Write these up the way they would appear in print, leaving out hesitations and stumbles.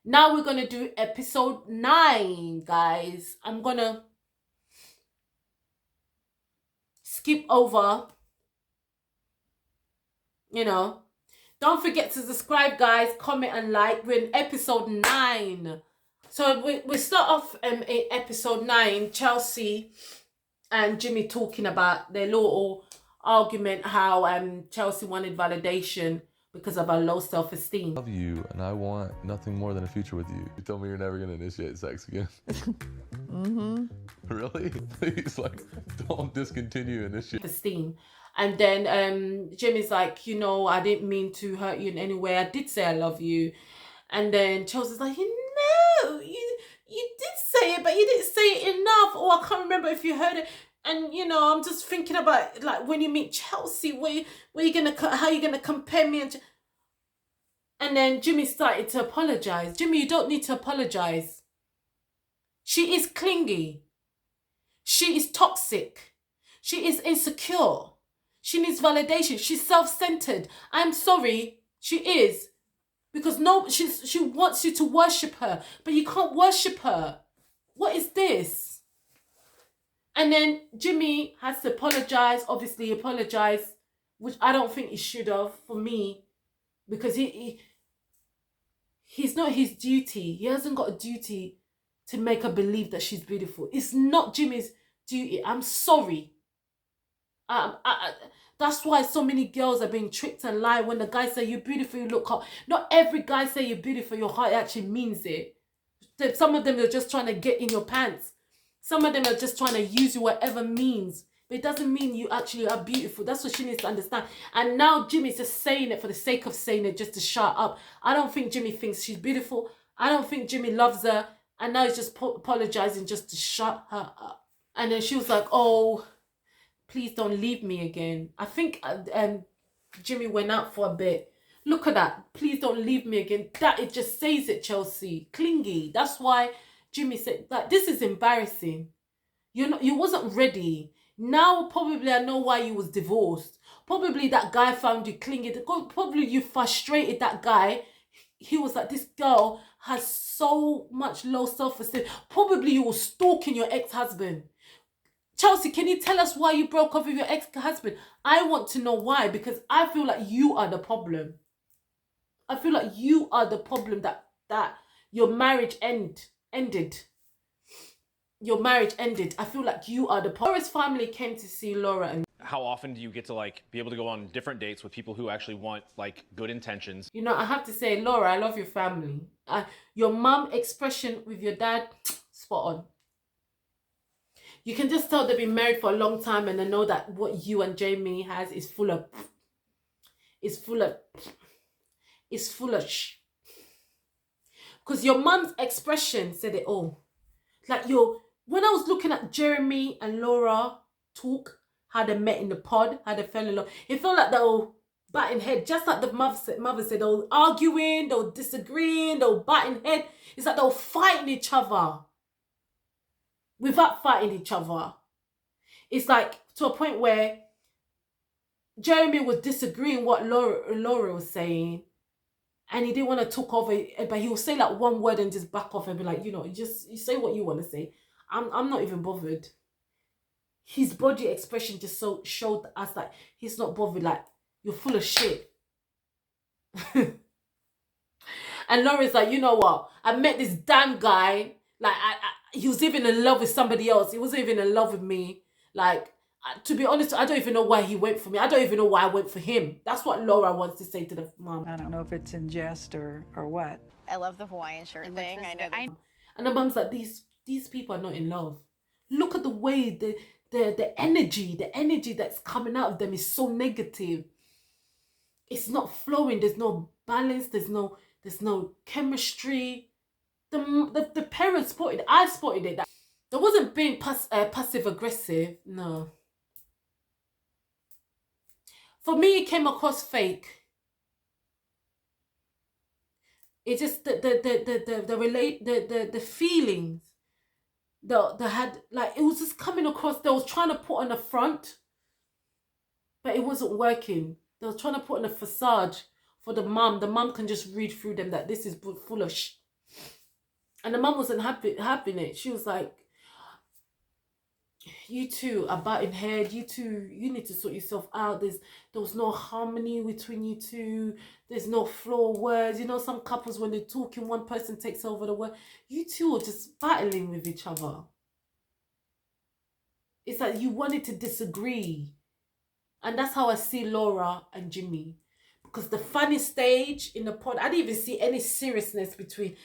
Now we're going to do episode 9, guys. I'm going to skip over, Don't forget to subscribe, guys, comment and like. We're in episode 9. So we start off in episode 9, Chelsea and Jimmy talking about their little argument, how Chelsea wanted validation because of her low self-esteem. I love you and I want nothing more than a future with you. You told me you're never going to initiate sex again. Mm-hmm. Really? Please, don't discontinue initiate. Esteem. And then Jimmy's like, I didn't mean to hurt you in any way. I did say I love you. And then Chelsea's like, you did say it, but you didn't say it enough. Or I can't remember if you heard it. And I'm just thinking about when you meet Chelsea, how you gonna compare me and then Jimmy started to apologize. Jimmy, you don't need to apologize. She is clingy. She is toxic. She is insecure. She needs validation. She's self-centered. I'm sorry, she is. Because she wants you to worship her, but you can't worship her. What is this? And then Jimmy has to apologize, obviously apologize, which I don't think he should have, for me, because he's not his duty. He hasn't got a duty to make her believe that she's beautiful. It's not Jimmy's duty. I'm sorry. That's why so many girls are being tricked and lie when the guys say you're beautiful, you look hot. Not every guy say you're beautiful, your heart actually means it. Some of them are just trying to get in your pants. Some of them are just trying to use you whatever means. But it doesn't mean you actually are beautiful. That's what she needs to understand. And now Jimmy's just saying it for the sake of saying it, just to shut up. I don't think Jimmy thinks she's beautiful. I don't think Jimmy loves her. And now he's just apologizing just to shut her up. And then she was like, oh, please don't leave me again. I think Jimmy went out for a bit. Look at that. Please don't leave me again. That, it just says it, Chelsea. Clingy. That's why Jimmy said that. This is embarrassing. You wasn't ready. Now probably I know why you was divorced. Probably that guy found you clingy. Probably you frustrated that guy. He was like, this girl has so much low self-esteem. Probably you were stalking your ex-husband. Chelsea, can you tell us why you broke up with your ex-husband? I want to know why, because I feel like you are the problem. I feel like you are the problem that your marriage ended. Your marriage ended. I feel like you are the problem. Laura's family came to see Laura. And how often do you get to be able to go on different dates with people who actually want good intentions? I have to say, Laura, I love your family. Your mom expression with your dad, spot on. You can just tell they've been married for a long time and they know that what you and Jamie has is full of because your mom's expression said it all. When I was looking at Jeremy and Laura talk, how they met in the pod, how they fell in love, it felt like they were batting head, just like the mother said, they were arguing, they were disagreeing, they were batting head. It's like they were fighting each other. Without fighting each other. It's like to a point where Jeremy was disagreeing what Laura was saying, and he didn't want to talk over it, but he would say one word and just back off and be like, you say what you want to say. I'm not even bothered. His body expression just showed us that he's not bothered. You're full of shit. And Laura's like, you know what? I met this damn guy. He was even in love with somebody else. He wasn't even in love with me. To be honest, I don't even know why he went for me. I don't even know why I went for him. That's what Laura wants to say to the mom. I don't know if it's in jest or what. I love the Hawaiian shirt thing. I know. And the mom's like, these people are not in love. Look at the way the energy that's coming out of them is so negative. It's not flowing. There's no balance. There's no chemistry. The parents spotted it. I spotted it. That there wasn't being passive aggressive. No. For me, it came across fake. It just the feelings that had it was just coming across. They was trying to put on a front, but it wasn't working. They was trying to put on a facade for the mum. The mum can just read through them that this is full of And the mum wasn't having it. She was like, you two are butting head. You two, you need to sort yourself out. There was no harmony between you two. There's no flow words. You know, some couples, when they're talking, one person takes over the word. You two are just battling with each other. It's like you wanted to disagree. And that's how I see Laura and Jimmy. Because the funny stage in the pod, I didn't even see any seriousness between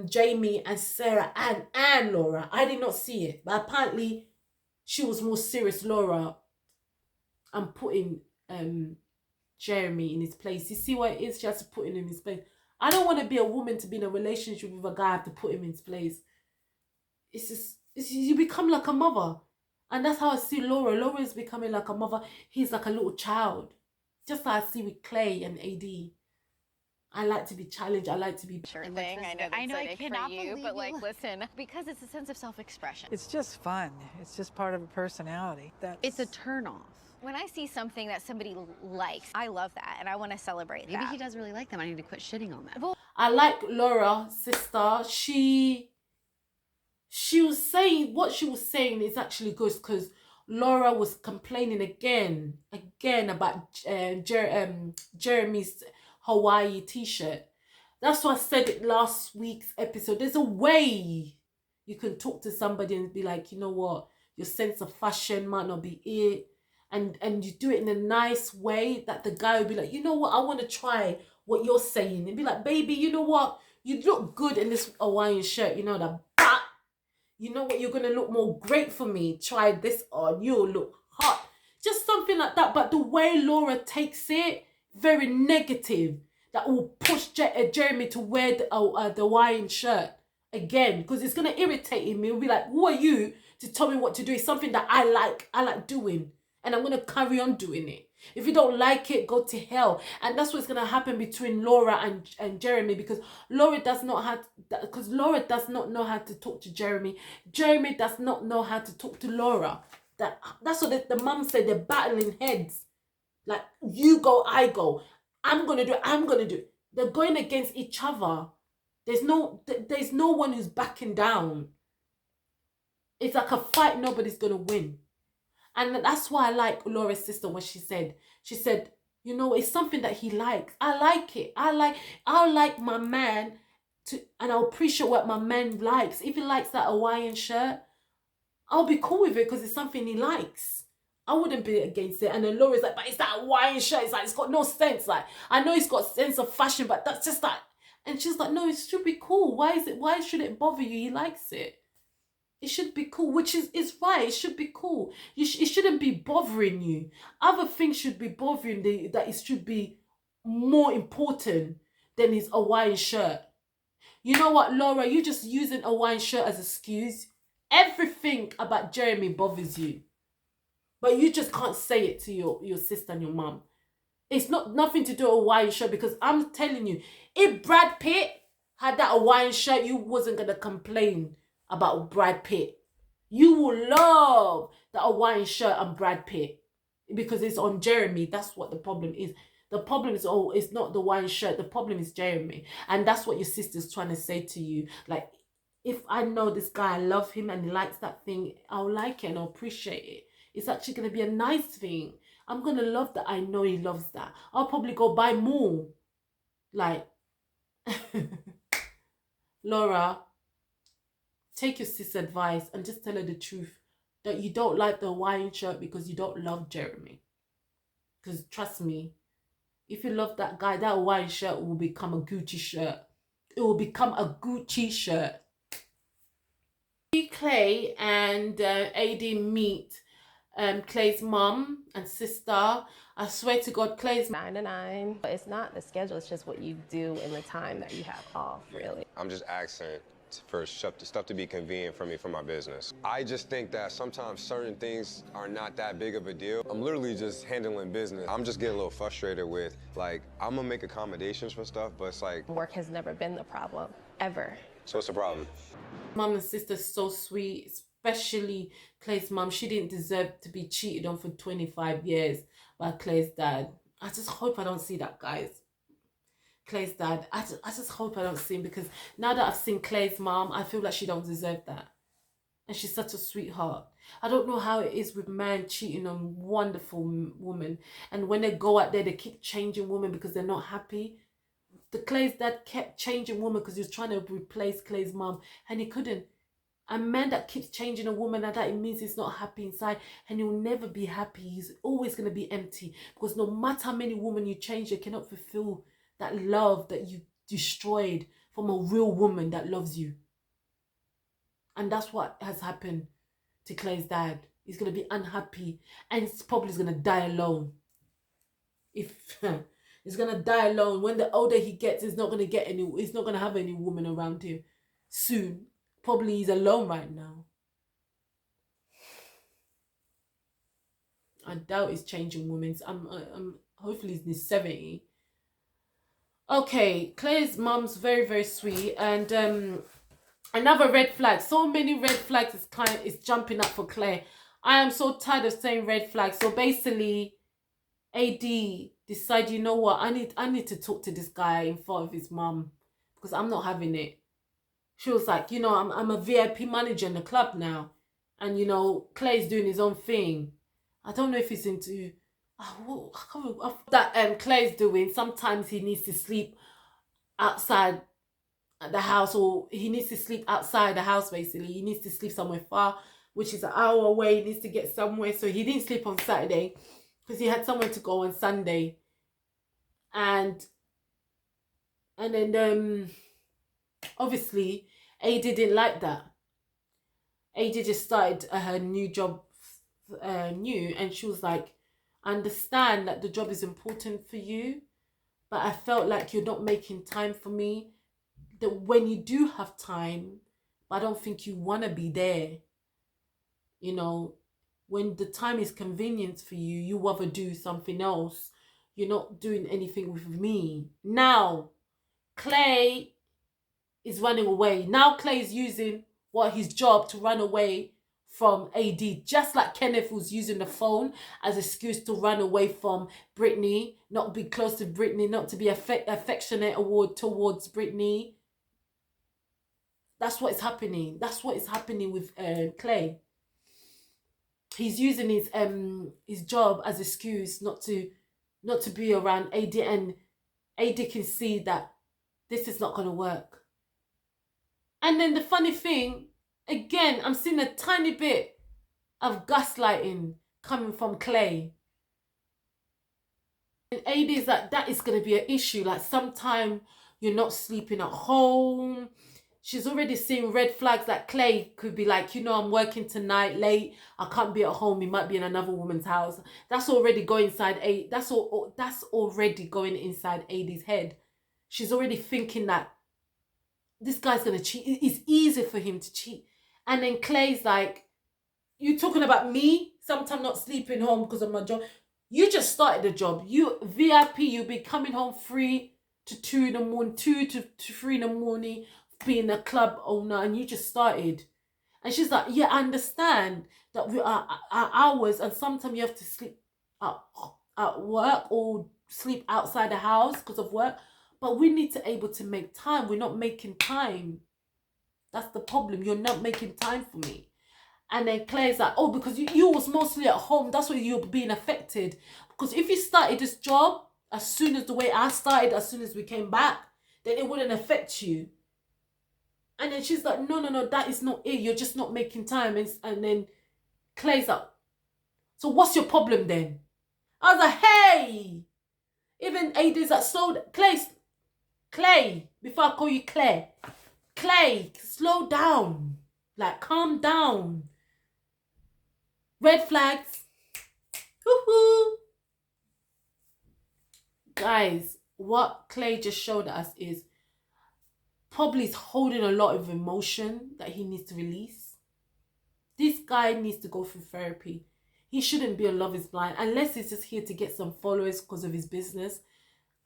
Jamie and Sarah and Laura. I did not see it. But apparently, she was more serious, Laura, and putting Jeremy in his place. You see what it is? She has to put him in his place. I don't want to be a woman to be in a relationship with a guy. I have to put him in his place. You become like a mother. And that's how I see Laura. Laura is becoming like a mother. He's like a little child. Just like I see with Clay and AD. I like to be challenged. I like to be... Sure thing. I know I cannot believe you, but like, listen, because it's a sense of self-expression. It's just fun. It's just part of a personality. It's a turn-off. When I see something that somebody likes, I love that, and I want to celebrate that. Maybe he does really like them. I need to quit shitting on them. I like Laura, sister. She was saying, what she was saying is actually good, because Laura was complaining again about Jeremy's Hawaii t-shirt. That's why I said it last week's episode. There's a way you can talk to somebody and be like, you know what, your sense of fashion might not be it, and you do it in a nice way that the guy will be like, you know what, I want to try what you're saying, and be like, baby, you know what, you look good in this Hawaiian shirt, you know that. You know what, you're gonna look more great for me. Try this on, you'll look hot. Just something like that. But the way Laura takes it, very negative. That will push Jeremy to wear the Hawaiian shirt again, because it's gonna irritate him. He'll be like, who are you to tell me what to do? It's something that I like doing, and I'm gonna carry on doing it. If you don't like it, go to hell. And that's what's gonna happen between Laura and Jeremy, because Laura does not know how to talk to Jeremy. Jeremy does not know how to talk to Laura. That's what the mum said. They're battling heads. Like, you go, I go. I'm gonna do it. They're going against each other. There's no one who's backing down. It's like a fight nobody's gonna win. And that's why I like Laura's sister, what she said. She said, you know, it's something that he likes. I like it. I like my man to, and I'll appreciate what my man likes. If he likes that Hawaiian shirt, I'll be cool with it because it's something he likes. I wouldn't be against it. And then Laura's like, but it's that Hawaiian shirt. It's like, it's got no sense. Like, I know he's got sense of fashion, but that's just that. And she's like, no, it should be cool. Why should it bother you? He likes it. It should be cool, which is right. It should be cool. It shouldn't be bothering you. Other things should be bothering that it should be more important than his Hawaiian shirt. You know what, Laura? You're just using a Hawaiian shirt as an excuse. Everything about Jeremy bothers you. But you just can't say it to your sister and your mum. It's nothing to do with a Hawaiian shirt, because I'm telling you, if Brad Pitt had that Hawaiian shirt, you wasn't going to complain about Brad Pitt. You will love the Hawaiian shirt on Brad Pitt because it's on Jeremy. That's what the problem is. The problem is, it's not the Hawaiian shirt. The problem is Jeremy. And that's what your sister's trying to say to you. Like, if I know this guy, I love him and he likes that thing, I'll like it and I'll appreciate it. It's actually going to be a nice thing. I'm going to love that. I know he loves that. I'll probably go buy more. Like, Laura, take your sister's advice and just tell her the truth. That you don't like the Hawaiian shirt because you don't love Jeremy. Because trust me, if you love that guy, that Hawaiian shirt will become a Gucci shirt. It will become a Gucci shirt. Clay and AD meet Clay's mom and sister. I swear to God, Clay's 9 to 9. But it's not the schedule, it's just what you do in the time that you have off, really. I'm just asking for stuff to be convenient for me for my business. I just think that sometimes certain things are not that big of a deal. I'm literally just handling business. I'm just getting a little frustrated with, like, I'm gonna make accommodations for stuff, but it's like... Work has never been the problem, ever. So what's the problem? Mom and sister's so sweet, especially Clay's mom. She didn't deserve to be cheated on for 25 years by Clay's dad. I just hope I don't see that, guys. Clay's dad. I just hope I don't see him, because now that I've seen Clay's mom, I feel like she don't deserve that. And she's such a sweetheart. I don't know how it is with man cheating on wonderful women. And when they go out there, they keep changing women because they're not happy. The Clay's dad kept changing women because he was trying to replace Clay's mom, and he couldn't. A man that keeps changing a woman like that, it means he's not happy inside, and he'll never be happy. He's always going to be empty, because no matter how many women you change, you cannot fulfill that love that you destroyed from a real woman that loves you. And that's what has happened to Clay's dad. He's going to be unhappy, and he's probably going to die alone. If he's going to die alone, when the older he gets, he's not going to have any woman around him soon. Probably he's alone right now. I doubt he's changing women. I'm hopefully he's in his 70s. Okay, Clay's mom's very, very sweet. And another red flag. So many red flags is jumping up for Clay. I am so tired of saying red flags. So basically, AD decided, you know what, I need to talk to this guy in front of his mom, because I'm not having it. She was like, you know, I'm a VIP manager in the club now. And, you know, Clay's doing his own thing. I don't know if he's into... that Clay's doing. Sometimes he needs to sleep outside the house, or he needs to sleep outside the house, basically. He needs to sleep somewhere far, which is an hour away. He needs to get somewhere. So he didn't sleep on Saturday because he had somewhere to go on Sunday. And then... obviously, AD didn't like that. AD just started her new job new, and she was like, I understand that the job is important for you, but I felt like you're not making time for me. That when you do have time, I don't think you want to be there. You know, when the time is convenient for you, you rather do something else. You're not doing anything with me. Now, Clay is running away. Now Clay is using his job to run away from AD, just like Kenneth was using the phone as an excuse to run away from Brittany, not be close to Brittany, not to be affectionate towards Brittany. That's what is happening. That's what is happening with Clay. He's using his job as an excuse not to be around AD, and AD can see that this is not going to work. And then the funny thing, again, I'm seeing a tiny bit of gaslighting coming from Clay. And AD is like, that is going to be an issue. Like, sometime you're not sleeping at home. She's already seeing red flags that Clay could be like, you know, I'm working tonight late. I can't be at home. He might be in another woman's house. That's already going inside AD. That's already going inside AD's head. She's already thinking that this guy's going to cheat. It's easy for him to cheat. And then Clay's like, you talking about me? Sometimes not sleeping home because of my job. You just started the job. You VIP, you'll be coming home 3 to 2 in the morning, 2 to 3 in the morning, being a club owner, and you just started. And she's like, yeah, I understand that we are our hours, and sometimes you have to sleep at work or sleep outside the house because of work. But we need to able to make time. We're not making time. That's the problem. You're not making time for me. And then Claire's like, oh, because you was mostly at home. That's why you're being affected. Because if you started this job as soon as the way I started, as soon as we came back, then it wouldn't affect you. And then she's like, no, that is not it. You're just not making time. And then Claire's like, so what's your problem then? I was like, hey. Even AD's like, slow, Clay, before I call you Claire, Clay, slow down. Like, calm down. Red flags. Woohoo. Guys, what Clay just showed us is probably is holding a lot of emotion that he needs to release. This guy needs to go through therapy. He shouldn't be a Love is Blind unless he's just here to get some followers because of his business.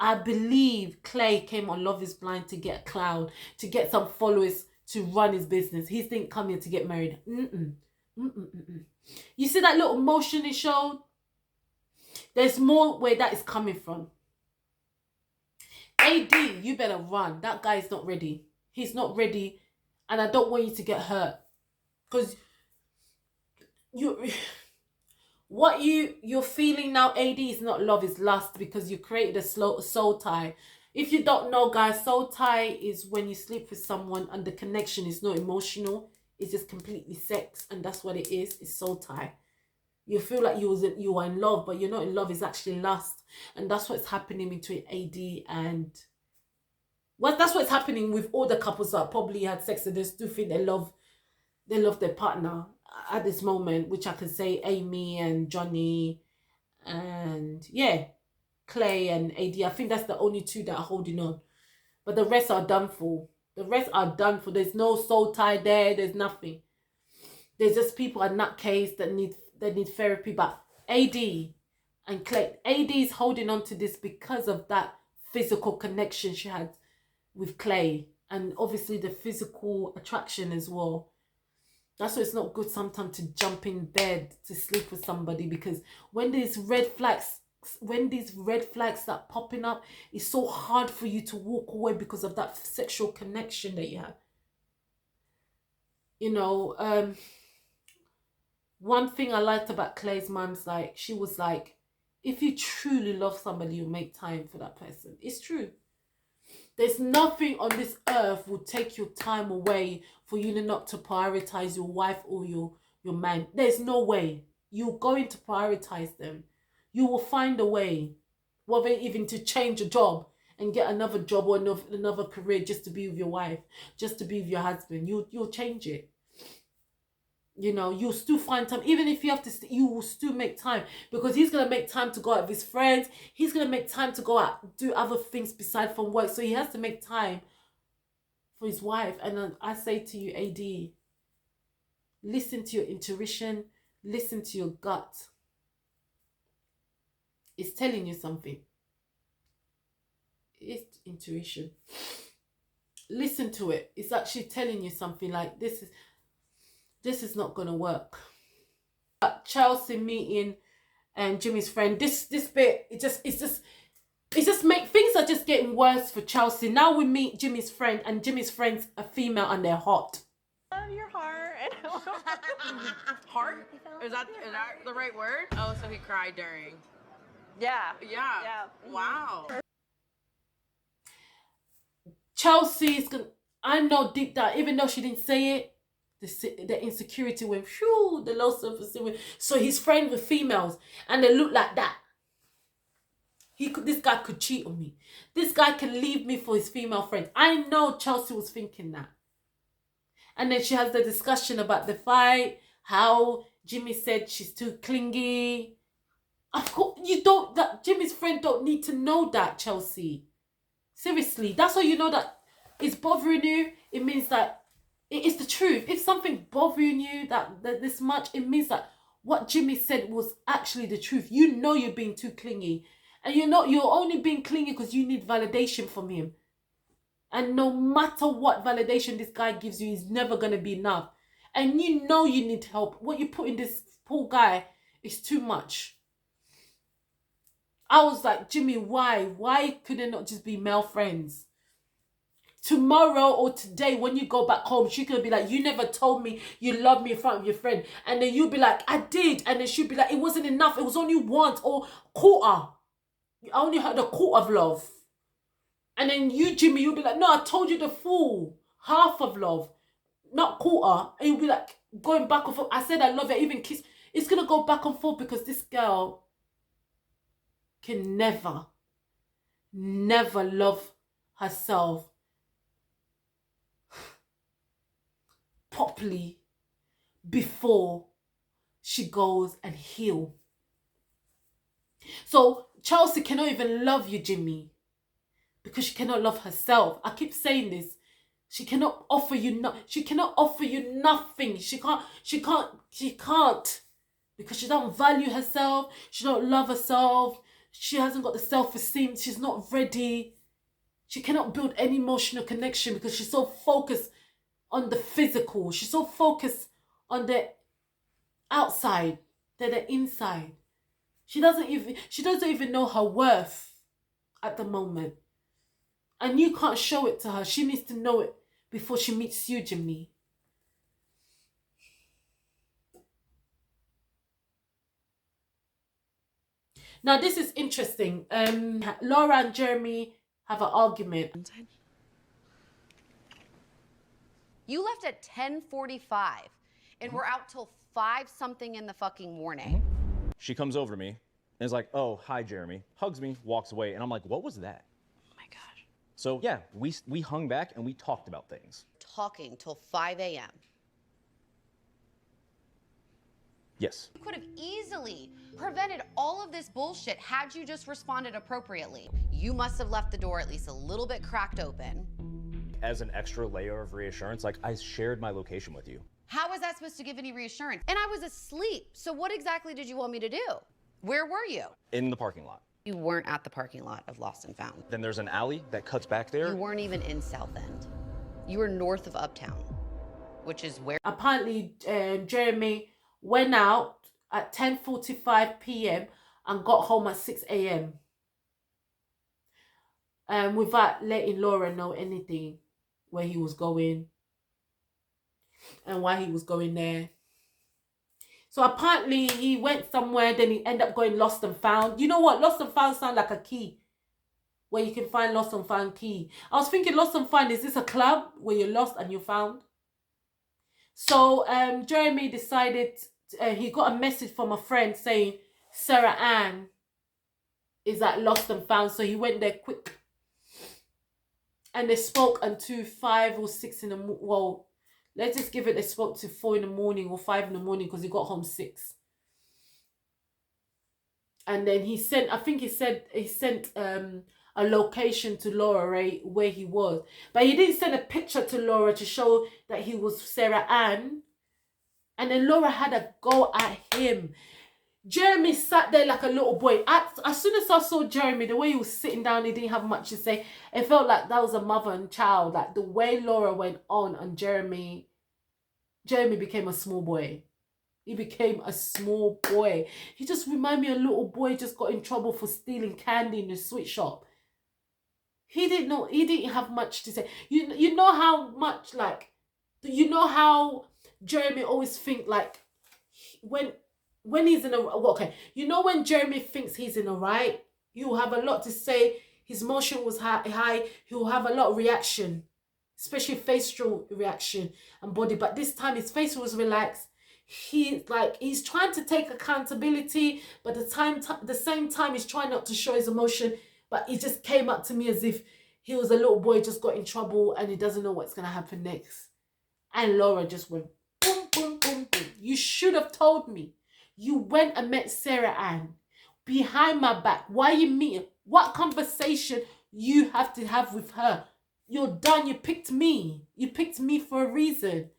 I believe Clay came on Love is Blind to get a cloud, to get some followers to run his business. He didn't come here to get married. You see that little motion he showed? There's more where that is coming from. AD AD, you better run. That guy is not ready. He's not ready, and I don't want you to get hurt, because what you're feeling now, AD, is not love, is lust, because you created a soul tie. If you don't know, guys, soul tie is when you sleep with someone and the connection is not emotional, it's just completely sex, and that's what it is. It's soul tie. You feel like you are in love, but you're not in love. It's actually lust, and that's what's happening between AD and that's what's happening with all the couples that probably had sex and they still think they love their partner at this moment, which I can say Amy and Johnny and yeah, Clay and AD. I think that's the only two that are holding on, but the rest are done for. The rest are done for. There's no soul tie there. There's nothing. There's just people in that case that need therapy. But AD and Clay, AD is holding on to this because of that physical connection she had with Clay, and obviously the physical attraction as well. That's why it's not good sometimes to jump in bed to sleep with somebody, because when these red flags start popping up, it's so hard for you to walk away because of that sexual connection that you have. You know, one thing I liked about Clay's mom's, like, she was like, if you truly love somebody, you make time for that person. It's true. There's nothing on this earth will take your time away for you not to prioritize your wife or your man. There's no way. You're going to prioritize them. You will find a way, whether even to change a job and get another job or another career just to be with your wife, just to be with your husband. You'll change it. You know, you'll still find time. Even if you have to, you will still make time, because he's going to make time to go out with his friends. He's going to make time to go out, do other things besides from work. So he has to make time for his wife. And I say to you, AD, listen to your intuition. Listen to your gut. It's telling you something. It's intuition. Listen to it. It's actually telling you something, like, this is not gonna work. Chelsea meeting and Jimmy's friend, this bit, it's just make things are just getting worse for Chelsea. Now we meet Jimmy's friend, and Jimmy's friend's a female and they're hot. Your heart. Heart? Is that the right word? Oh, so he cried during. Yeah. Wow. Chelsea's gonna, I know deep down, even though she didn't say it, the insecurity went, phew, the low self-esteem. So his friend with females, and they look like that. This guy could cheat on me. This guy can leave me for his female friend. I know Chelsea was thinking that. And then she has the discussion about the fight, how Jimmy said she's too clingy. Of course, Jimmy's friend don't need to know that, Chelsea. Seriously, that's how you know that it's bothering you. It means that it is the truth. If something bothering you that this much, it means that what Jimmy said was actually the truth. You know you're being too clingy. And you're only being clingy because you need validation from him. And no matter what validation this guy gives you, is never going to be enough. And you know you need help. What you put in this poor guy is too much. I was like, Jimmy, why? Why could it not just be male friends? Tomorrow or today, when you go back home, she could be like, you never told me you love me in front of your friend. And then you'll be like, I did. And then she'll be like, it wasn't enough. It was only once or quarter. I only heard a quarter of love. And then you, Jimmy, you'll be like, no, I told you the full half of love, not quarter. And you'll be like, going back and forth. I said I love her, even kiss. It's going to go back and forth because this girl can never love herself properly before she goes and heal. So Chelsea cannot even love you, Jimmy, because she cannot love herself. I keep saying this. She cannot offer you she cannot offer you nothing. She can't because she don't value herself. She don't love herself. She hasn't got the self-esteem. She's not ready. She cannot build any emotional connection because she's so focused on the physical. She's so focused on the outside than the inside. She doesn't even know her worth at the moment. And you can't show it to her. She needs to know it before she meets you, Jimmy. Now, this is interesting. Laura and Jeremy have an argument. You left at 10:45 and we're out till 5 something in the fucking morning. She comes over to me and is like, oh, hi, Jeremy. Hugs me, walks away. And I'm like, what was that? Oh my gosh. So yeah, we hung back and we talked about things. Talking till 5 a.m. Yes. You could have easily prevented all of this bullshit had you just responded appropriately. You must have left the door at least a little bit cracked open. As an extra layer of reassurance, like I shared my location with you. How was that supposed to give any reassurance? And I was asleep. So what exactly did you want me to do? Where were you? In the parking lot. You weren't at the parking lot of Lost and Found. Then there's an alley that cuts back there. You weren't even in South End. You were north of Uptown, which is where... Apparently, Jeremy went out at 10:45 p.m. and got home at 6 a.m. Without letting Laura know anything, where he was going and why he was going there. So apparently he went somewhere, then he ended up going lost and found. You know what? Lost and found sound like a key, where you can find lost and found key. I was thinking lost and found, is this a club where you're lost and you're found? So Jeremy decided, he got a message from a friend saying Sarah Ann is at lost and found. So he went there quick. And they spoke until 5 or 6 in the morning. Well, let's just give it, they spoke to 4 in the morning or 5 in the morning because he got home 6. And then he sent, I think he sent a location to Laura, right, where he was. But he didn't send a picture to Laura to show that he was Sarah Ann. And then Laura had a go at him. Jeremy sat there like a little boy. As soon as I saw Jeremy, the way he was sitting down, he didn't have much to say. It felt like that was a mother and child. Like the way Laura went on Jeremy became a small boy. He became a small boy. He just reminded me of a little boy just got in trouble for stealing candy in the sweet shop. He didn't have much to say. You know how much, like, you know how Jeremy always think, like, when he's in a, okay, you know when Jeremy thinks he's in a right, he'll have a lot to say. His emotion was high. He'll have a lot of reaction, especially facial reaction and body. But this time his face was relaxed. He's trying to take accountability, but the same time he's trying not to show his emotion. But he just came up to me as if he was a little boy, just got in trouble and he doesn't know what's gonna happen next. And Laura just went boom, boom, boom, boom. You should have told me. You went and met Sarah Ann behind my back. Why you meeting? What conversation you have to have with her? You're done. You picked me. You picked me for a reason.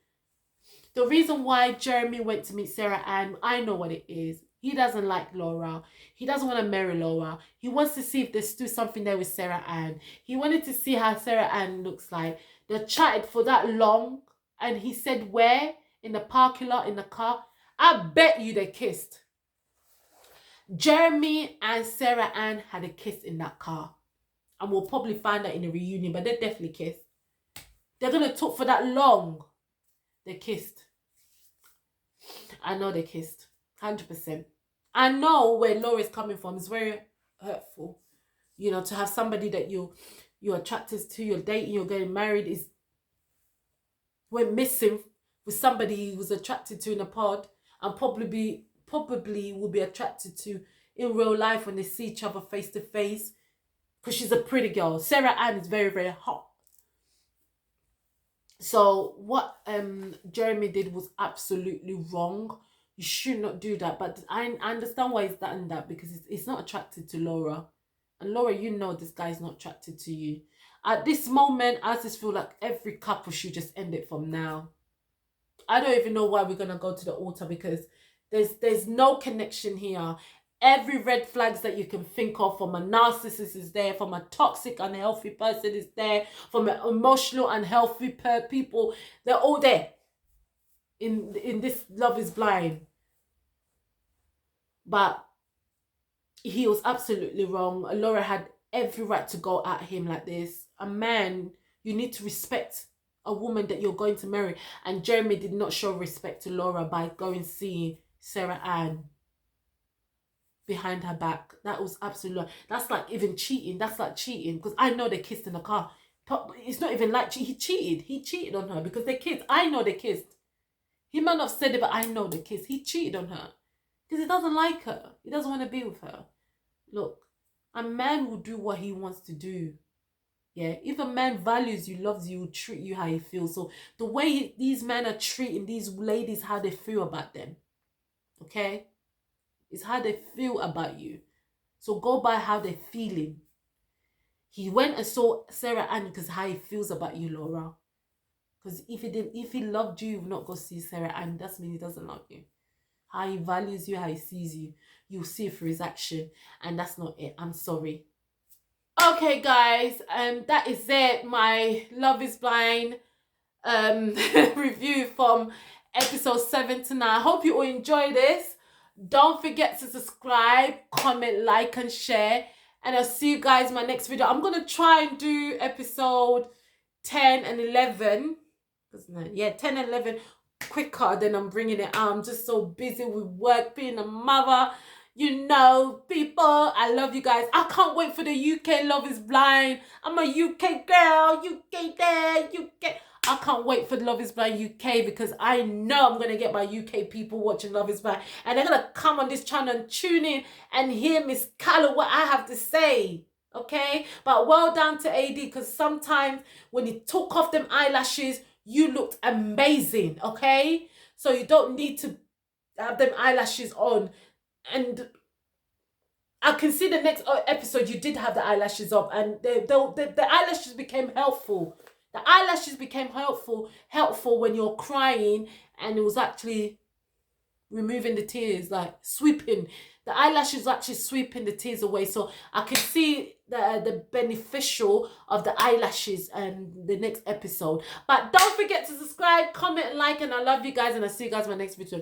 The reason why Jeremy went to meet Sarah Ann, I know what it is. He doesn't like Laura. He doesn't want to marry Laura. He wants to see if there's still something there with Sarah Ann. He wanted to see how Sarah Ann looks like. They chatted for that long. And he said where? In the parking lot, in the car. I bet you they kissed. Jeremy and Sarah Ann had a kiss in that car. And we'll probably find that in the reunion, but they definitely kissed. They're going to talk for that long. They kissed. I know they kissed. 100%. I know where Laura's coming from. It's very hurtful. You know, to have somebody that you're attracted to, you're dating, you're getting married, is went missing with somebody he was attracted to in a pod, and probably will be attracted to in real life when they see each other face to face, because she's a pretty girl. Sarah Ann is very, very hot. So what Jeremy did was absolutely wrong. You should not do that. But I understand why he's done that, because he's not attracted to Laura. And Laura, you know this guy's not attracted to you. At this moment, I just feel like every couple should just end it from now. I don't even know why we're going to go to the altar, because there's no connection here. Every red flags that you can think of from a narcissist is there, from a toxic, unhealthy person is there, from an emotional, unhealthy people. They're all there in this Love is Blind. But he was absolutely wrong. Laura had every right to go at him like this. a man, you need to respect a woman that you're going to marry. And Jeremy did not show respect to Laura by going see Sarah Ann behind her back. That was absolutely, that's like even cheating. That's like cheating, because I know they kissed in the car. It's not even like he cheated on her because they kissed. I know they kissed. He might not have said it, but I know they kissed. He cheated on her because he doesn't like her. He doesn't want to be with her. Look, a man will do what he wants to do. Yeah, if a man values you, loves you, will treat you how he feels. So the way these men are treating these ladies, how they feel about them, okay, it's how they feel about you. So go by how they're feeling. He went and saw Sarah Ann because how he feels about you, Laura. Because if he loved you, you would not go see Sarah Ann. That means he doesn't love you. How he values you, how he sees you, you'll see it through his action, and that's not it. I'm sorry. Okay, guys, that is it. My Love is Blind review from episode 7 to 9. I hope you all enjoy this. Don't forget to subscribe, comment, like, and share. And I'll see you guys in my next video. I'm going to try and do episode 10 and 11. Yeah, 10 and 11 quicker than I'm bringing it out. I'm just so busy with work, being a mother. You know, people, I love you guys. I can't wait for the UK Love is Blind. I'm a UK girl, UK there, UK. I can't wait for Love is Blind UK because I know I'm going to get my UK people watching Love is Blind. And they're going to come on this channel and tune in and hear Miss Carla what I have to say. Okay? But well done to AD, because sometimes when you took off them eyelashes, you looked amazing. Okay? So you don't need to have them eyelashes on. And I can see the next episode you did have the eyelashes up, and the eyelashes became helpful. The eyelashes became helpful when you're crying, and it was actually removing the tears, like sweeping. The eyelashes actually sweeping the tears away. So I can see the beneficial of the eyelashes and the next episode. But don't forget to subscribe, comment, and like, and I love you guys, and I'll see you guys in my next video.